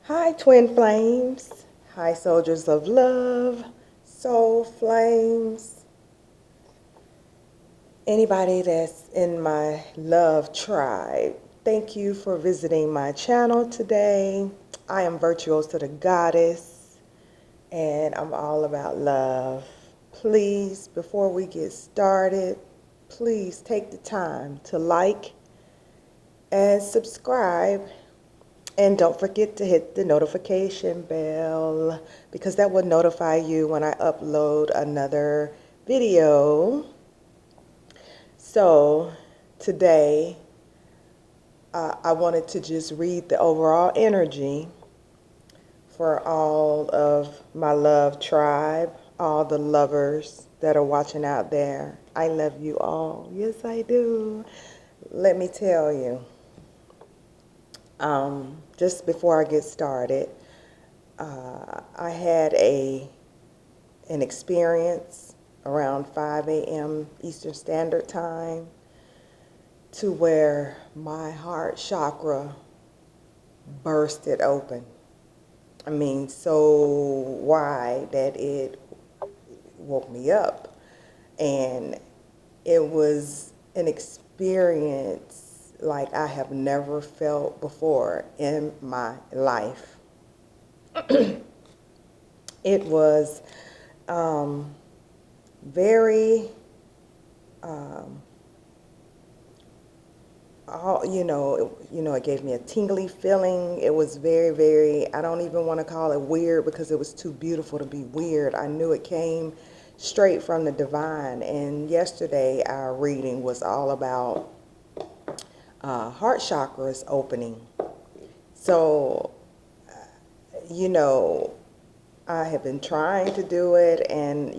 Hi, twin flames. Hi, soldiers of love, soul flames. Anybody that's in my love tribe, thank you for visiting my channel today. I am virtuosathegoddess, and I'm all about love. Please, before we get started, please take the time to like and subscribe. And don't forget to hit the notification bell because that will notify you when I upload another video. So today, I wanted to just read the overall energy for all of my love tribe, all the lovers that are watching out there. I love you all. Yes, I do. Let me tell you, just before I get started, I had an experience around 5 a.m. Eastern Standard Time to where my heart chakra bursted open. I mean, so wide that it woke me up. And it was an experience like I have never felt before in my life. It was very, it gave me a tingly feeling. It was very, very, I don't even want to call it weird because it was too beautiful to be weird. I knew it came straight from the divine. And yesterday our reading was all about heart chakras opening. So, I have been trying to do it, and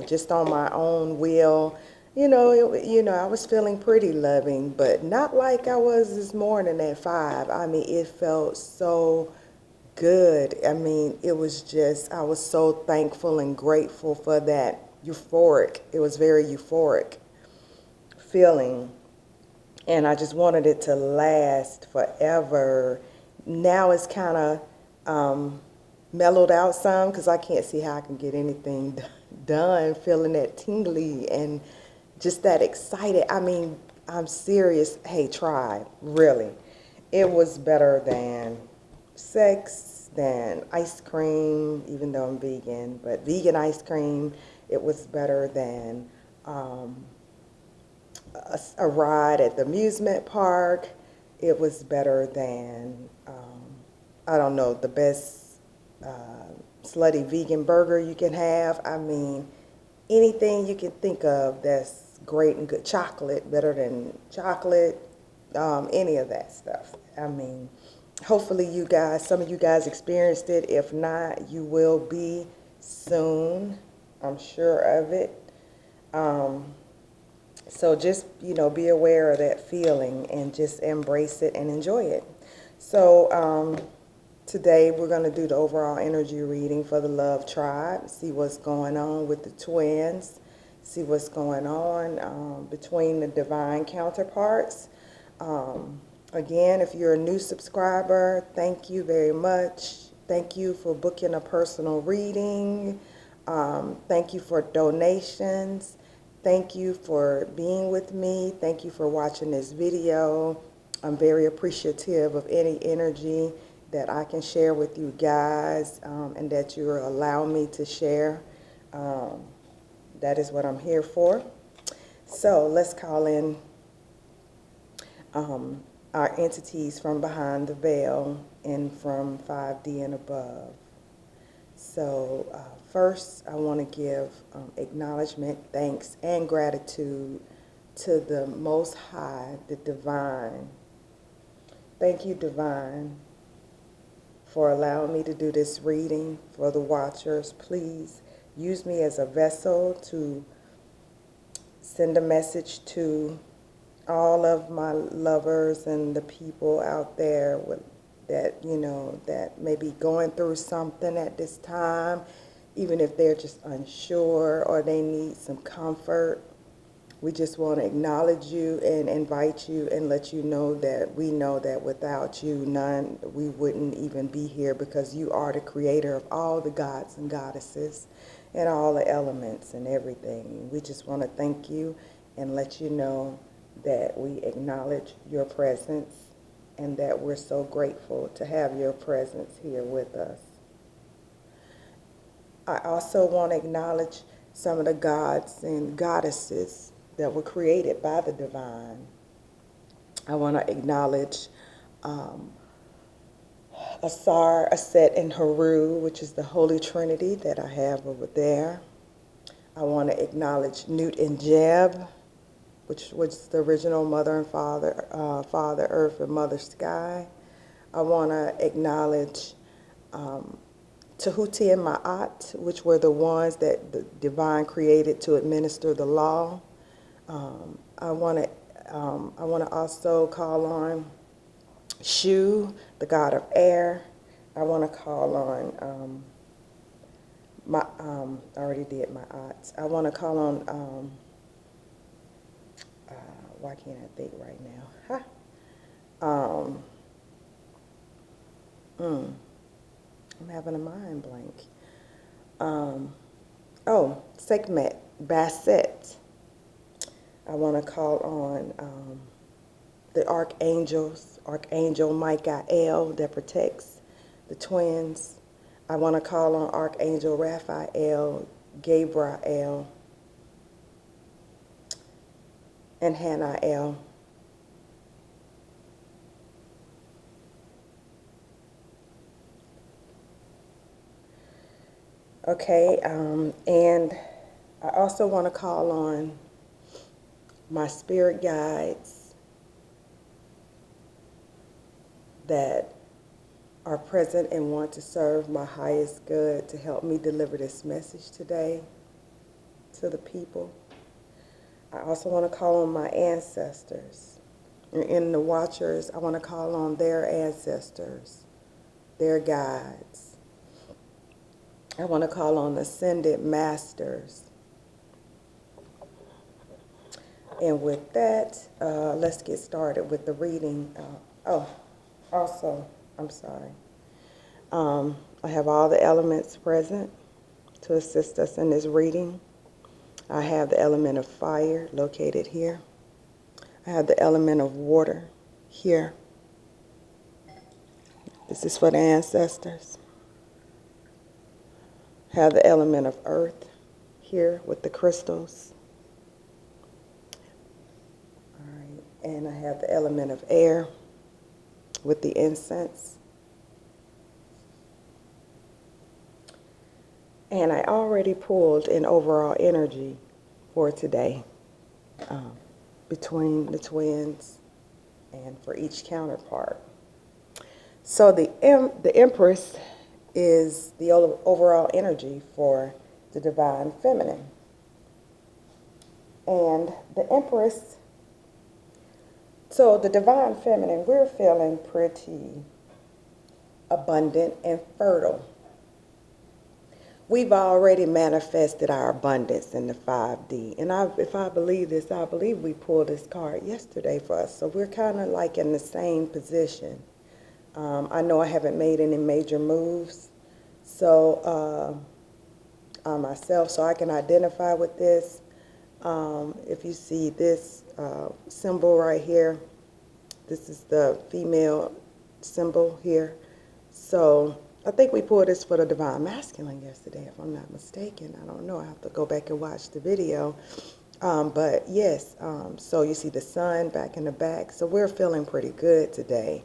just on my own will. I was feeling pretty loving, but not like I was this morning at 5. I mean, it felt so good. I mean, it was just, I was so thankful and grateful for that euphoric. It was very euphoric feeling, and I just wanted it to last forever. Now it's kind of mellowed out some because I can't see how I can get anything done feeling that tingly and just that excited. I mean, I'm serious. Hey, tribe, really. It was better than sex, than ice cream, even though I'm vegan, but vegan ice cream. It was better than a ride at the amusement park. It was better than, I don't know, the best slutty vegan burger you can have. I mean, anything you can think of that's great and good. Chocolate, better than chocolate, any of that stuff. I mean, hopefully you guys, some of you guys experienced it. If not, you will be soon. I'm sure of it. So just, be aware of that feeling and just embrace it and enjoy it. So today we're going to do the overall energy reading for the love tribe, see what's going on with the twins, see what's going on between the divine counterparts. Again, if you're a new subscriber, thank you very much. Thank you for booking a personal reading. Thank you for donations. Thank you for being with me. Thank you for watching this video. I'm very appreciative of any energy that I can share with you guys and that you allow me to share. That is what I'm here for. So let's call in our entities from behind the veil and from 5D and above. So first, I want to give acknowledgement, thanks, and gratitude to the Most High, the Divine. Thank you, Divine, for allowing me to do this reading for the watchers. Please use me as a vessel to send a message to all of my lovers and the people out there that, that may be going through something at this time, even if they're just unsure or they need some comfort. We just want to acknowledge you and invite you and let you know that we know that without you, we wouldn't even be here, because you are the creator of all the gods and goddesses and all the elements and everything. We just want to thank you and let you know that we acknowledge your presence and that we're so grateful to have your presence here with us. I also want to acknowledge some of the gods and goddesses that were created by the divine. I want to acknowledge Asar, Aset, and Haru, which is the Holy Trinity that I have over there. I want to acknowledge Nut and Jeb, which was the original Mother and Father, Father Earth and Mother Sky. I want to acknowledge Tahuti and Ma'at, which were the ones that the divine created to administer the law. I want to also call on Shu, the god of air. I want to call on I already did Ma'at. I want to call on why can't I think right now? I'm having a mind blank. Sekhmet, Basset. I want to call on the archangels, Archangel Michael that protects the twins. I want to call on Archangel Raphael, Gabriel, and Hanael. Okay, and I also want to call on my spirit guides that are present and want to serve my highest good to help me deliver this message today to the people. I also want to call on my ancestors. In the watchers, I want to call on their ancestors, their guides. I want to call on ascended masters. And with that, let's get started with the reading. I'm sorry. I have all the elements present to assist us in this reading. I have the element of fire located here. I have the element of water here. This is for the ancestors. I have the element of earth here with the crystals. All right, and I have the element of air with the incense. And I already pulled an overall energy for today between the twins and for each counterpart. So the Empress is the overall energy for the divine feminine. And the Empress, so the divine feminine, we're feeling pretty abundant and fertile. We've already manifested our abundance in the 5D. And if I believe this, I believe we pulled this card yesterday for us. So we're kind of like in the same position. I know I haven't made any major moves on myself, so I can identify with this. If you see this symbol right here, this is the female symbol here. So I think we pulled this for the divine masculine yesterday, if I'm not mistaken. I don't know. I have to go back and watch the video. But yes, so you see the sun back in the back. So we're feeling pretty good today.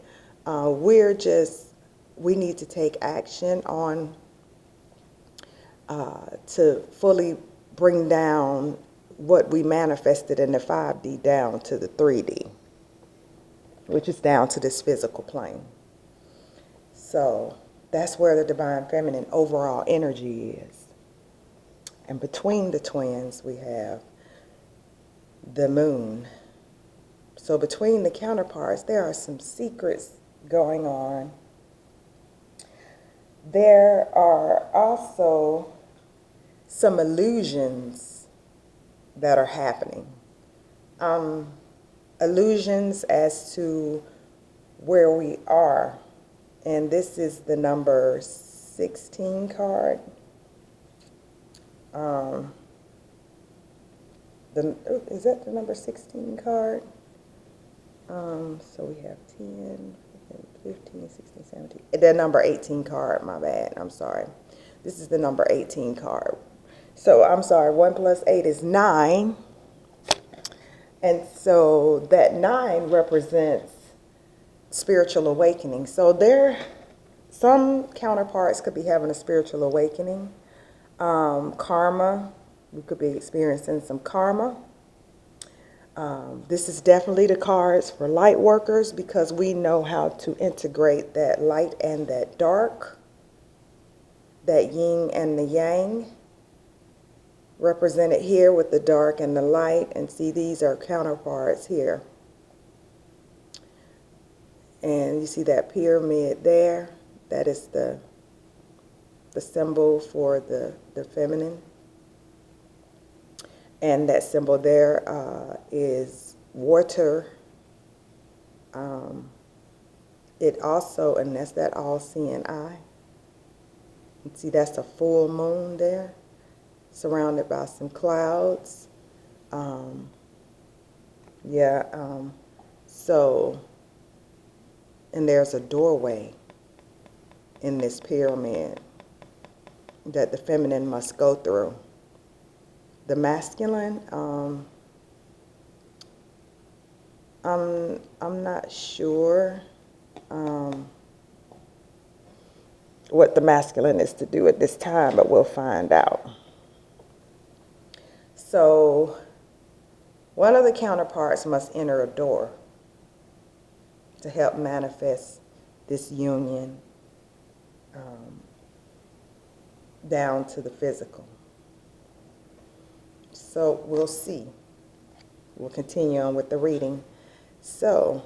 We need to take action on to fully bring down what we manifested in the 5D down to the 3D, which is down to this physical plane. So that's where the divine feminine overall energy is. And between the twins, we have the moon. So between the counterparts, there are some secrets going on. There are also some illusions that are happening. illusions as to where we are. And this is the number 16 card. Is that the number 16 card? So we have 10, 15, 16, 17. The number 18 card, my bad. I'm sorry. This is the number 18 card. So I'm sorry, 1 plus 8 is 9. And so that 9 represents spiritual awakening. So some counterparts could be having a spiritual awakening. Karma, we could be experiencing some karma. This is definitely the cards for light workers, because we know how to integrate that light and that dark, that yin and the yang, represented here with the dark and the light. And see, these are counterparts here. And you see that pyramid there? That is the symbol for the feminine. And that symbol there is water. It also, and that's that all-seeing eye. You see, that's a full moon there, surrounded by some clouds. So, and there's a doorway in this pyramid that the feminine must go through. The masculine, I'm not sure what the masculine is to do at this time, but we'll find out. So one of the counterparts must enter a door to help manifest this union down to the physical. So we'll see. We'll continue on with the reading. So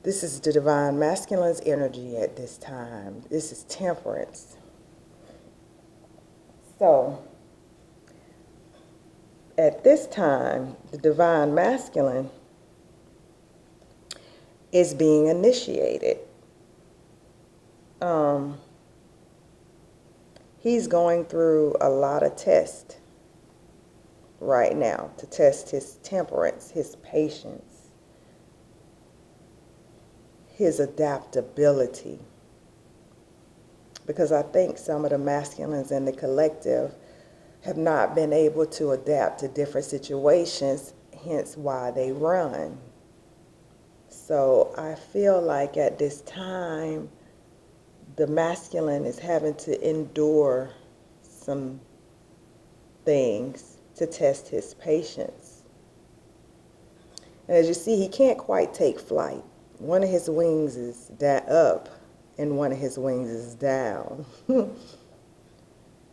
this is the divine masculine's energy at this time. This is temperance. So at this time, the divine masculine is being initiated. He's going through a lot of tests right now to test his temperance, his patience, his adaptability. Because I think some of the masculines in the collective have not been able to adapt to different situations, hence why they run. So I feel like at this time, the masculine is having to endure some things to test his patience. And as you see, he can't quite take flight. One of his wings is up and one of his wings is down.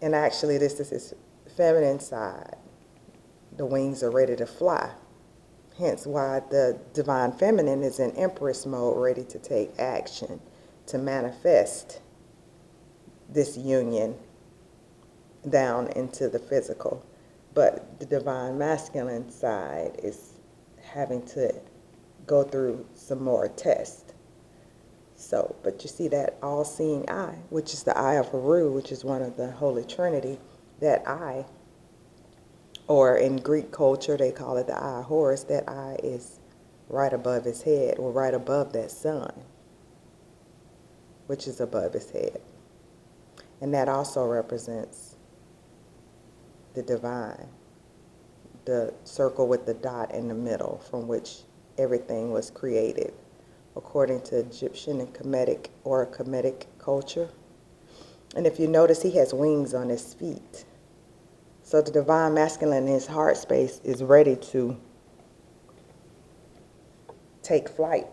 And actually, this is his feminine side. The wings are ready to fly. Hence why the divine feminine is in empress mode, ready to take action to manifest this union down into the physical. But the divine masculine side is having to go through some more tests. So, but you see that all-seeing eye, which is the eye of Haru, which is one of the Holy Trinity, that eye, or in Greek culture, they call it the eye of Horus, that eye is right above his head, or right above that sun, which is above his head. And that also represents the divine, the circle with the dot in the middle from which everything was created, according to Egyptian and Kemetic or Kemetic culture. And if you notice, he has wings on his feet. So the divine masculine in his heart space is ready to take flight.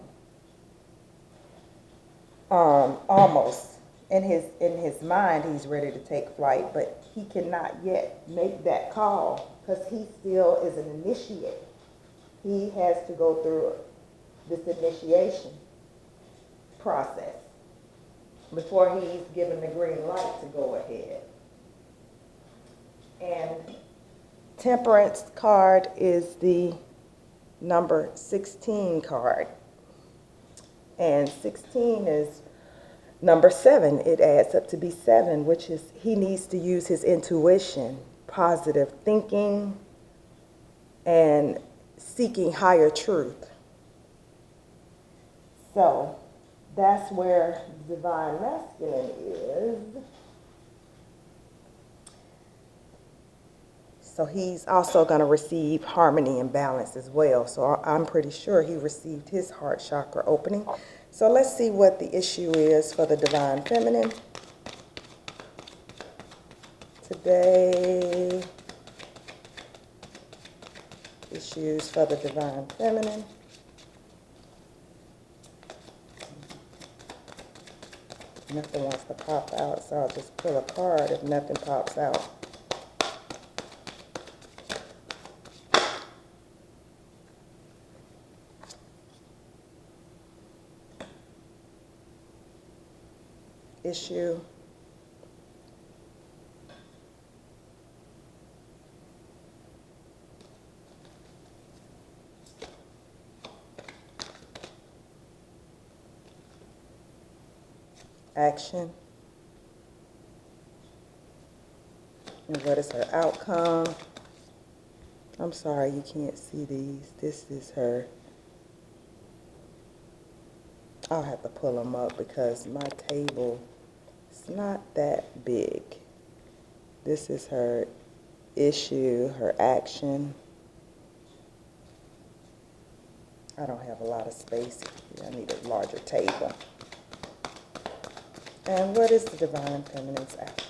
Almost. In his mind, he's ready to take flight, but he cannot yet make that call because he still is an initiate. He has to go through this initiation process before he's given the green light to go ahead. And Temperance card is the number 16 card. And 16 is number 7. It adds up to be 7, which is he needs to use his intuition, positive thinking, and seeking higher truth. So that's where divine masculine is. So he's also going to receive harmony and balance as well. So I'm pretty sure he received his heart chakra opening. So let's see what the issue is for the divine feminine today. Issues for the divine feminine. Nothing wants to pop out, so I'll just pull a card if nothing pops out. Issue. Action. And what is her outcome? I'm sorry you can't see these. This is her. I'll have to pull them up because my table is not that big. This is her issue, her action. I don't have a lot of space here. I need a larger table. And what is the divine feminine's outcome?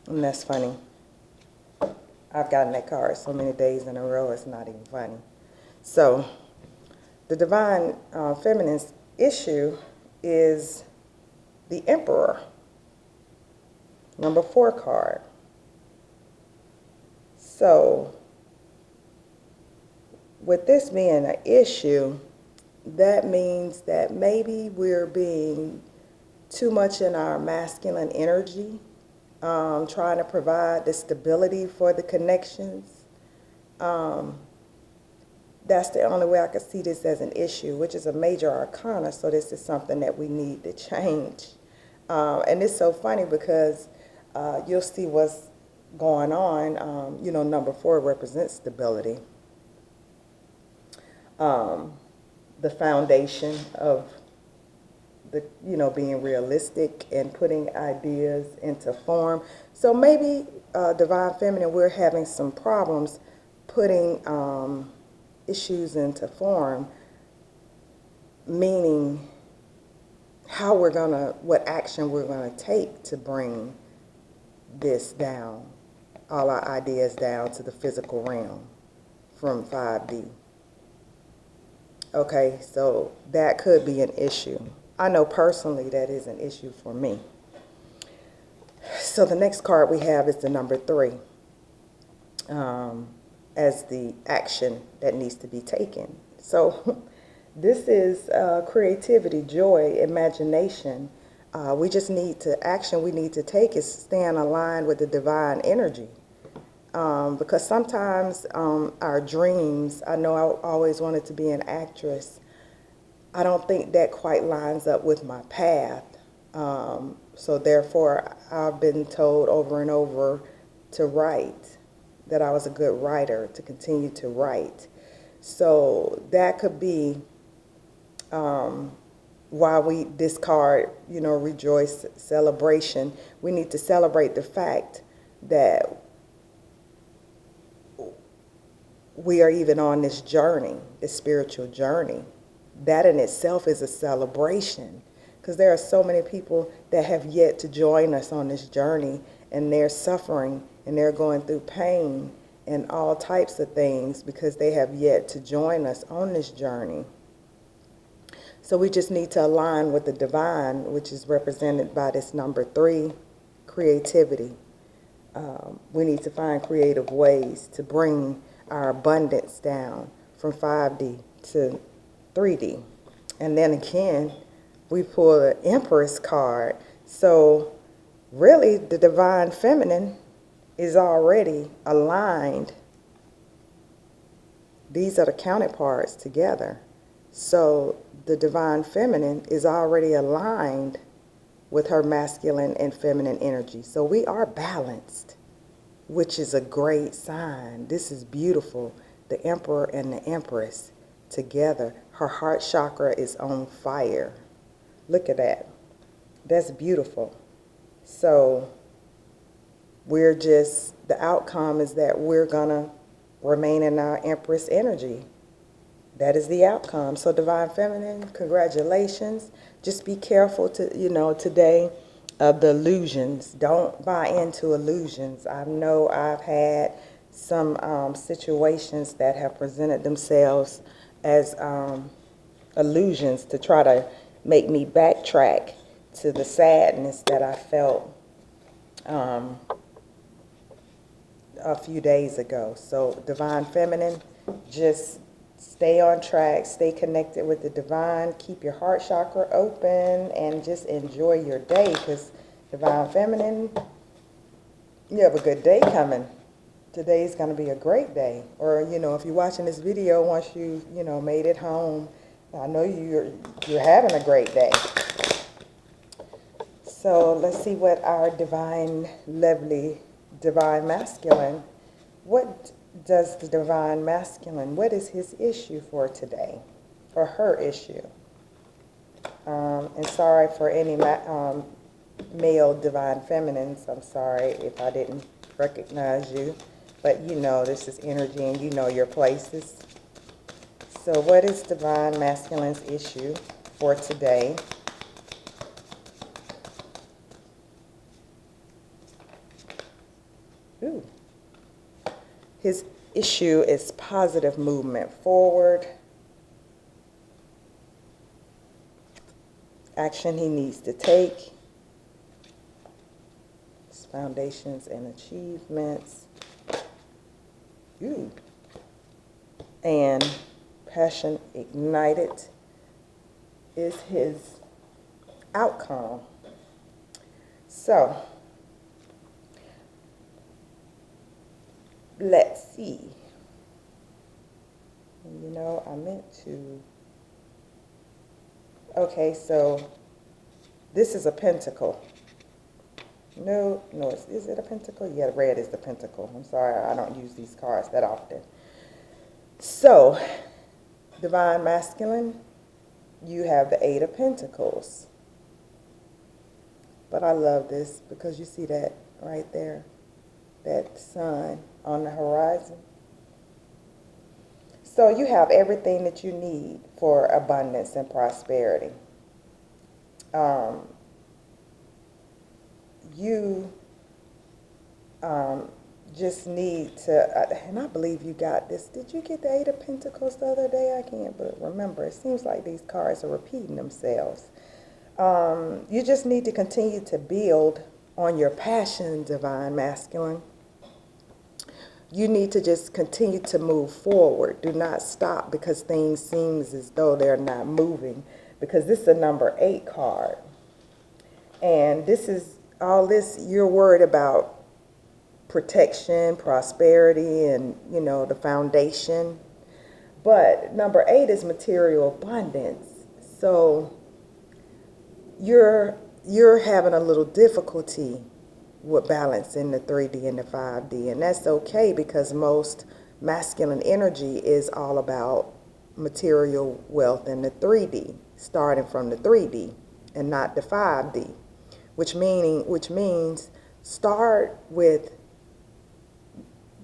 And that's funny. I've gotten that card so many days in a row, it's not even funny. So, the divine feminine's issue is the Emperor. Number 4 card. So, with this being an issue, that means that maybe we're being too much in our masculine energy, trying to provide the stability for the connections. That's the only way I could see this as an issue, which is a major arcana, so this is something that we need to change. And it's so funny because you'll see what's going on. You know, number 4 represents stability. The foundation of the, you know, being realistic and putting ideas into form. So maybe divine feminine, we're having some problems putting issues into form, meaning how we're gonna, what action we're gonna take to bring this down, all our ideas down to the physical realm from 5D. Okay, so that could be an issue. I know personally that is an issue for me. So the next card we have is the number 3 as the action that needs to be taken. So this is creativity, joy, imagination. We just need to, action we need to take is stand aligned with the divine energy. Because sometimes our dreams, I know I always wanted to be an actress. I don't think that quite lines up with my path. So therefore, I've been told over and over to write, that I was a good writer, to continue to write. So that could be why we, this card, you know, rejoice, celebration. We need to celebrate the fact that we are even on this journey, this spiritual journey. That in itself is a celebration, because there are so many people that have yet to join us on this journey, and they're suffering and they're going through pain and all types of things because they have yet to join us on this journey. So we just need to align with the divine, which is represented by this number 3, creativity. We need to find creative ways to bring our abundance down from 5D to 3D. And then again, we pull the Empress card. So really, the divine feminine is already aligned. These are the counterparts together. So the divine feminine is already aligned with her masculine and feminine energy. So we are balanced, which is a great sign. This is beautiful. The Emperor and the Empress together. Her heart chakra is on fire. Look at that. That's beautiful. So the outcome is that we're gonna remain in our Empress energy. That is the outcome. So divine feminine, congratulations. Just be careful today of the illusions. Don't buy into illusions. I know I've had some situations that have presented themselves as illusions to try to make me backtrack to the sadness that I felt a few days ago. So divine feminine, just stay on track, stay connected with the divine, keep your heart chakra open, and just enjoy your day, because divine feminine, you have a good day coming. Today's going to be a great day. Or, if you're watching this video, once you, made it home, I know you're having a great day. So let's see what our lovely divine masculine, what does the divine masculine, what is his issue for today, or her issue? And sorry for any male divine feminines. I'm sorry if I didn't recognize you, but this is energy and your places. So what is divine masculine's issue for today? Ooh. His issue is positive movement forward. Action he needs to take. His foundations and achievements. Ooh. And passion ignited is his outcome. So, let's see. I meant to. Okay, so this is a pentacle. No, is it a pentacle? Yeah, red is the pentacle. I'm sorry, I don't use these cards that often. So, divine masculine, you have the 8 of Pentacles. But I love this because you see that right there, that sun on the horizon. So you have everything that you need for abundance and prosperity. You just need to, and I believe you got this. Did you get the 8 of Pentacles the other day? I can't but remember. It seems like these cards are repeating themselves. You just need to continue to build on your passion, divine masculine. You need to just continue to move forward. Do not stop because things seem as though they're not moving, because this is a number 8 card. And this is all this, you're worried about protection, prosperity, and, the foundation. But number 8 is material abundance. So you're having a little difficulty with balancing the 3D and the 5D, and that's okay because most masculine energy is all about material wealth in the 3D, starting from the 3D and not the 5D, which means start with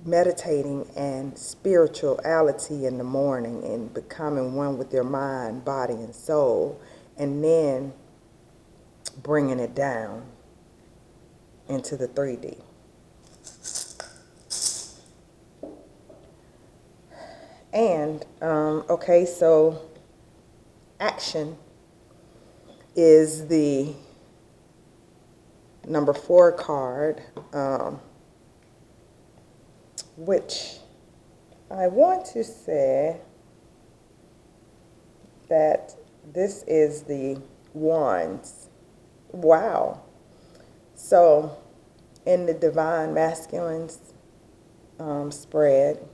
meditating and spirituality in the morning and becoming one with your mind, body, and soul, and then bringing it down into the 3D. And, okay, so action is the number 4 card, which I want to say that this is the wands. Wow. So in the divine masculines spread,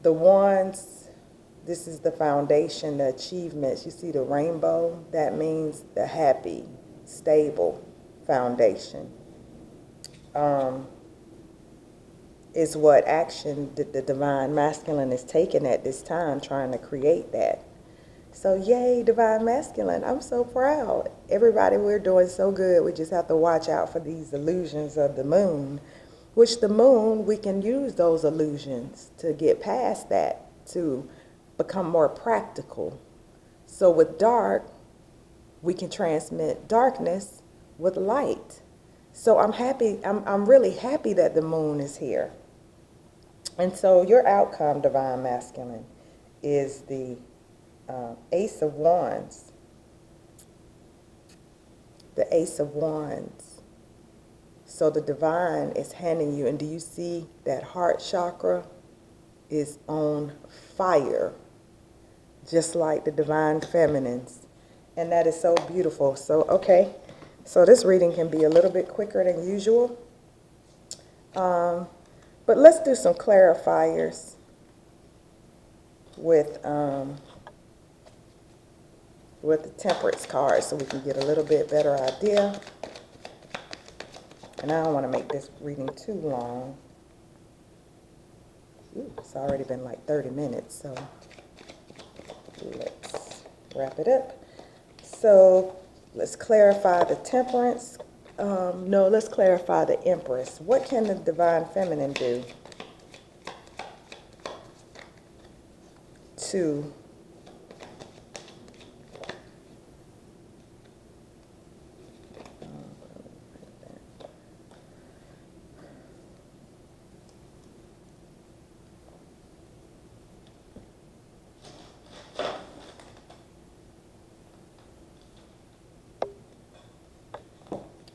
the wands, this is the foundation, the achievements. You see the rainbow? That means the happy, stable foundation. Is what action the divine masculine is taking at this time, trying to create that. So yay, divine masculine. I'm so proud. Everybody, we're doing so good. We just have to watch out for these illusions of the moon, which the moon, we can use those illusions to get past that, to become more practical. So with dark, we can transmit darkness with light. So I'm happy, I'm really happy that the moon is here. And so your outcome, divine masculine, is the Ace of Wands. The Ace of Wands. So the divine is handing you, and do you see that heart chakra is on fire, just like the divine feminines. And that is so beautiful. So, okay, so this reading can be a little bit quicker than usual. But let's do some clarifiers with the Temperance card so we can get a little bit better idea. And I don't want to make this reading too long. Ooh, it's already been like 30 minutes, so let's wrap it up. So let's clarify the Temperance. No, let's clarify the Empress. What can the divine feminine do to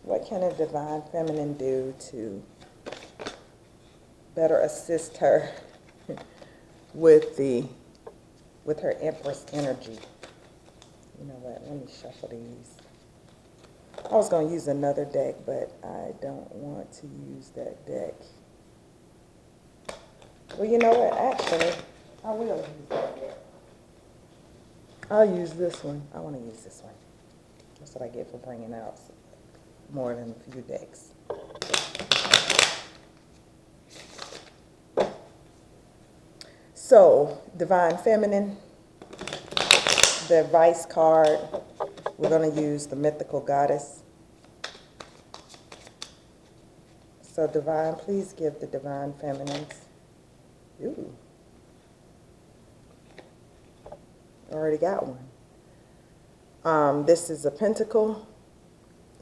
what can a divine feminine do to better assist her with her Empress energy? You know what, let me shuffle these. I was going to use another deck, but I don't want to use that deck. Well, you know what, actually, I will use that deck. I'll use this one. I want to use this one. That's what I get for bringing out more than a few decks. So, divine feminine, the advice card, we're going to use the mythical goddess. So divine, please give the divine feminines. Ooh. Already got one. This is a pentacle,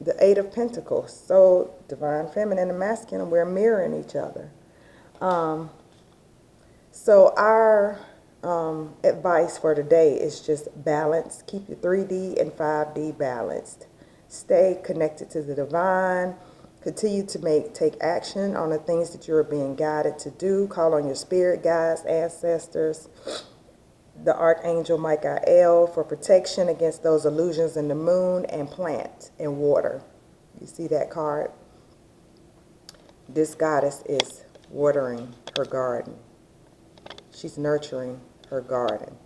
the Eight of Pentacles. So divine feminine and masculine, we're mirroring each other. So our advice for today is just balance. Keep your 3D and 5D balanced. Stay connected to the divine. Continue to take action on the things that you're being guided to do. Call on your spirit guides, ancestors, the Archangel Michael for protection against those illusions in the moon, and plant and water. You see that card? This goddess is watering her garden. She's nurturing her garden.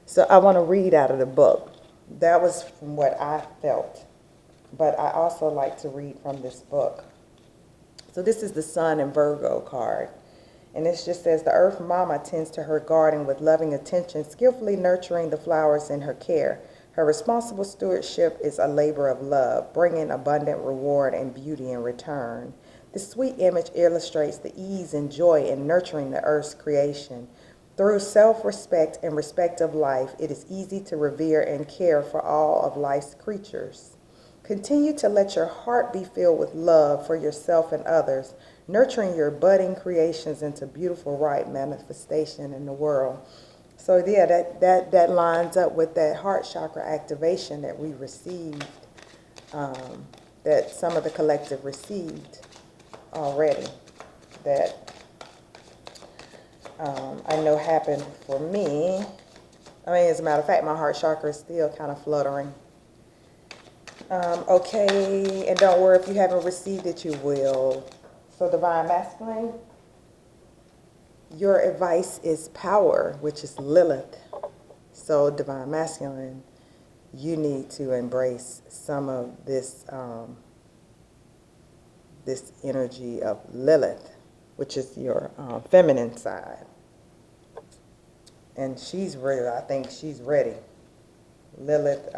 So I want to read out of the book. That was from what I felt. But I also like to read from this book. So this is the Sun and Virgo card. And it just says, the Earth Mama tends to her garden with loving attention, skillfully nurturing the flowers in her care. Her responsible stewardship is a labor of love, bringing abundant reward and beauty in return. This sweet image illustrates the ease and joy in nurturing the Earth's creation. Through self-respect and respect of life, it is easy to revere and care for all of life's creatures. Continue to let your heart be filled with love for yourself and others, nurturing your budding creations into beautiful, right manifestation in the world. So yeah, that lines up with that heart chakra activation that we received, that some of the collective received already. That I know happened for me. I mean, as a matter of fact, my heart chakra is still kind of fluttering. Okay, and don't worry if you haven't received it, you will. So Divine Masculine, your advice is power, which is Lilith. So Divine Masculine, you need to embrace some of this this energy of Lilith, which is your feminine side. And she's ready. I think she's ready. Lilith,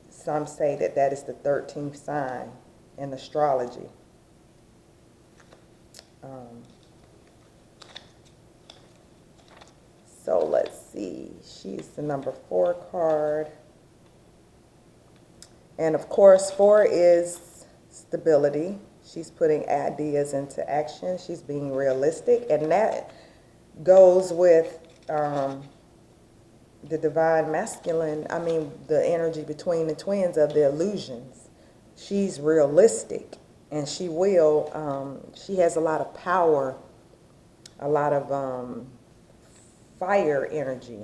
some say that that is the 13th sign in astrology. So let's see. She's the number 4 card. And of course, 4 is stability. She's putting ideas into action. She's being realistic. And that goes with the Divine Masculine. I mean, the energy between the twins of the illusions. She's realistic. And she will, she has a lot of power, a lot of fire energy.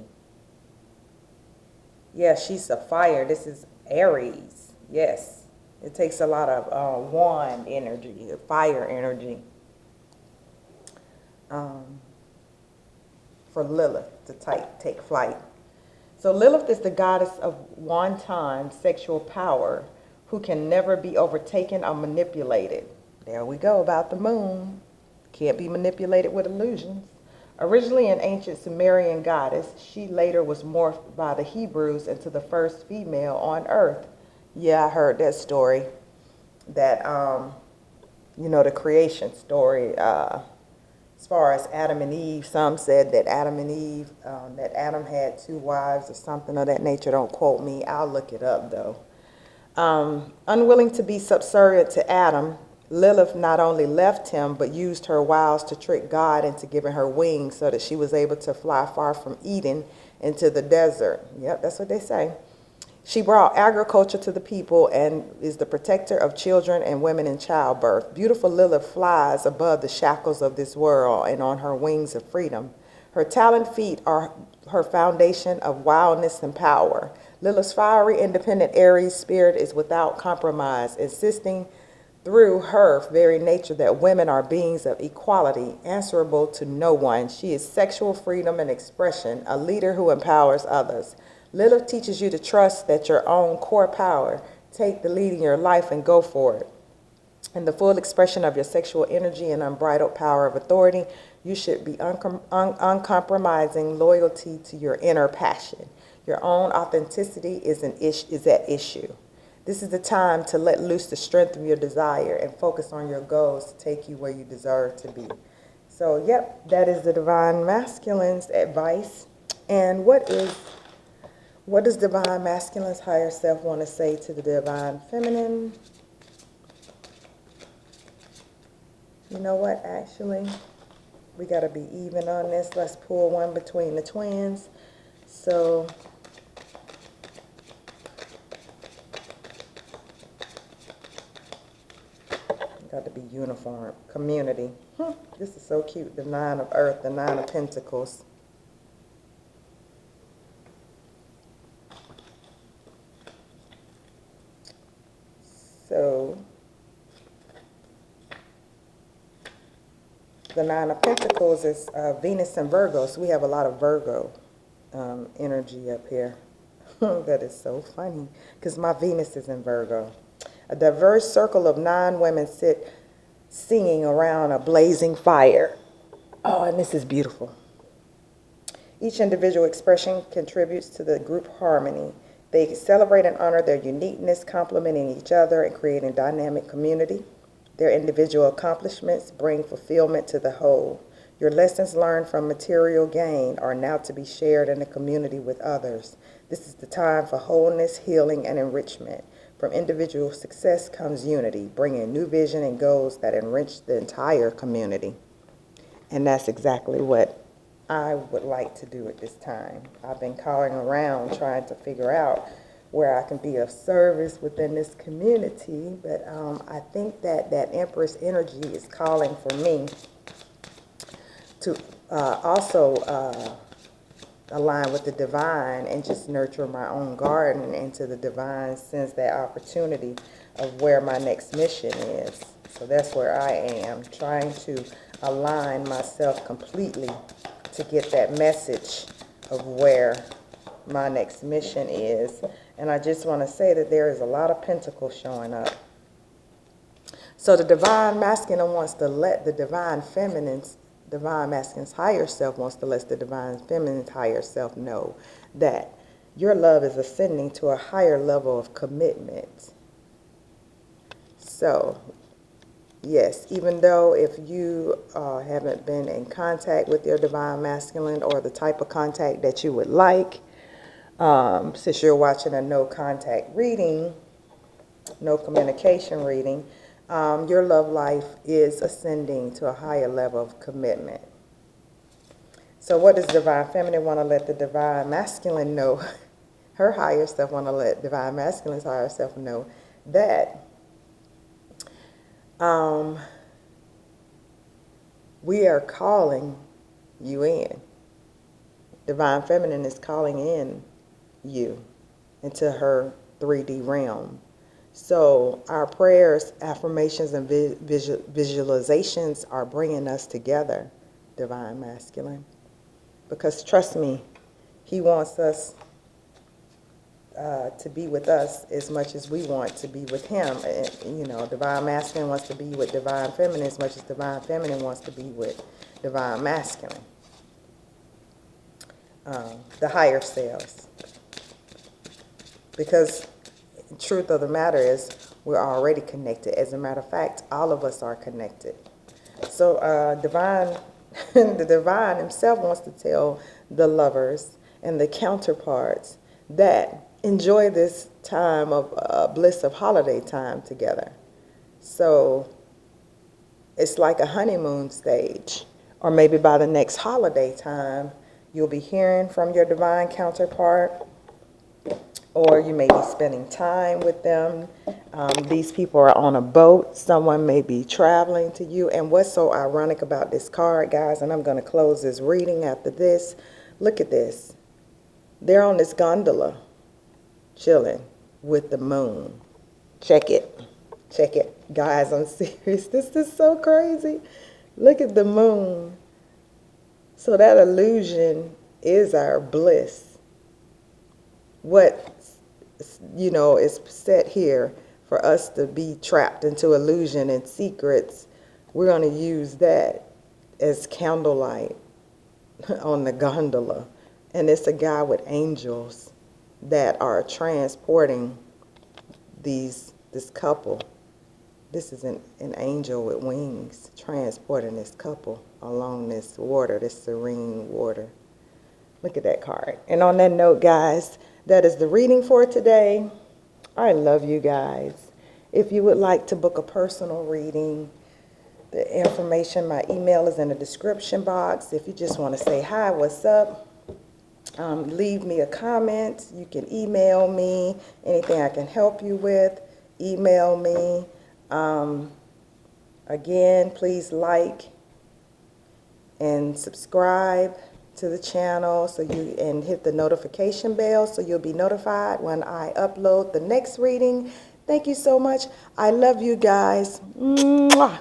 Yeah, she's a fire. This is Aries. Yes. It takes a lot of wand energy, fire energy, for Lilith to take flight. So Lilith is the goddess of wanton sexual power who can never be overtaken or manipulated. There we go about the moon. Can't be manipulated with illusions. Originally an ancient Sumerian goddess, she later was morphed by the Hebrews into the first female on earth. Yeah, I heard that story. That, you know, the creation story. As far as Adam and Eve, some said that Adam and Eve, that Adam had 2 wives or something of that nature. Don't quote me. I'll look it up, though. Unwilling to be subservient to Adam, Lilith not only left him, but used her wiles to trick God into giving her wings so that she was able to fly far from Eden into the desert. Yep, that's what they say. She brought agriculture to the people and is the protector of children and women in childbirth. Beautiful Lilith flies above the shackles of this world and on her wings of freedom. Her taloned feet are her foundation of wildness and power. Lilith's fiery, independent Aries spirit is without compromise, insisting through her very nature that women are beings of equality, answerable to no one. She is sexual freedom and expression, a leader who empowers others. Lilith teaches you to trust that your own core power, take the lead in your life and go for it. In the full expression of your sexual energy and unbridled power of authority, you should be uncompromising loyalty to your inner passion. Your own authenticity is at issue. This is the time to let loose the strength of your desire and focus on your goals to take you where you deserve to be. So, yep, that is the Divine Masculine's advice. And what does Divine Masculine's higher self want to say to the Divine Feminine? You know what, actually, we got to be even on this. Let's pull one between the twins. So, got to be uniform. Community. This is so cute. The 9 of Earth, the 9 of Pentacles. So, the 9 of Pentacles is Venus and Virgo. So we have a lot of Virgo energy up here. That is so funny because my Venus is in Virgo. A diverse circle of 9 women sit singing around a blazing fire. Oh, and this is beautiful. Each individual expression contributes to the group harmony. They celebrate and honor their uniqueness, complementing each other and creating dynamic community. Their individual accomplishments bring fulfillment to the whole. Your lessons learned from material gain are now to be shared in the community with others. This is the time for wholeness, healing, and enrichment. From individual success comes unity, bringing new vision and goals that enrich the entire community. And that's exactly what I would like to do at this time. I've been calling around trying to figure out where I can be of service within this community, but I think that Empress energy is calling for me to also align with the divine and just nurture my own garden into the divine sense, that opportunity of where my next mission is. So that's where I am, trying to align myself completely to get that message of where my next mission is. And I just want to say that there is a lot of pentacles showing up. So the divine masculine wants to let the divine masculine's higher self wants to let the divine feminine's higher self know that your love is ascending to a higher level of commitment. So, yes, even though if you haven't been in contact with your divine masculine, or the type of contact that you would like, since you're watching a no contact reading, no communication reading, your love life is ascending to a higher level of commitment. So what does divine feminine want to let the divine masculine know? Her higher self want to let divine masculine's higher self know that we are calling you in. Divine feminine is calling in you into her 3D realm. So our prayers, affirmations, and visualizations are bringing us together, divine masculine. Because trust me, he wants us to be with us as much as we want to be with him. And, you know, divine masculine wants to be with divine feminine as much as divine feminine wants to be with divine masculine. The higher selves. Because the truth of the matter is, we're already connected. As a matter of fact, all of us are connected. So the divine himself wants to tell the lovers and the counterparts that enjoy this time of bliss of holiday time together. So it's like a honeymoon stage. Or maybe by the next holiday time, you'll be hearing from your divine counterpart, or you may be spending time with them. These people are on a boat. Someone may be traveling to you. And what's so ironic about this card, guys, and I'm going to close this reading after this. Look at this. They're on this gondola, chilling with the moon. Check it. Check it. Guys, I'm serious. This is so crazy. Look at the moon. So that illusion is our bliss. What, you know, is set here for us to be trapped into illusion and secrets, we're going to use that as candlelight on the gondola. And it's a guy with angels that are transporting this couple. This is an angel with wings transporting this couple along this water, this serene water. Look at that card. And on that note, guys, that is the reading for today. I love you guys. If you would like to book a personal reading, the information, my email is in the description box. If you just want to say hi, what's up, leave me a comment. You can email me. Anything I can help you with, email me. Again, please like and subscribe to the channel and hit the notification bell so you'll be notified when I upload the next reading. Thank you so much. I love you guys. Mwah.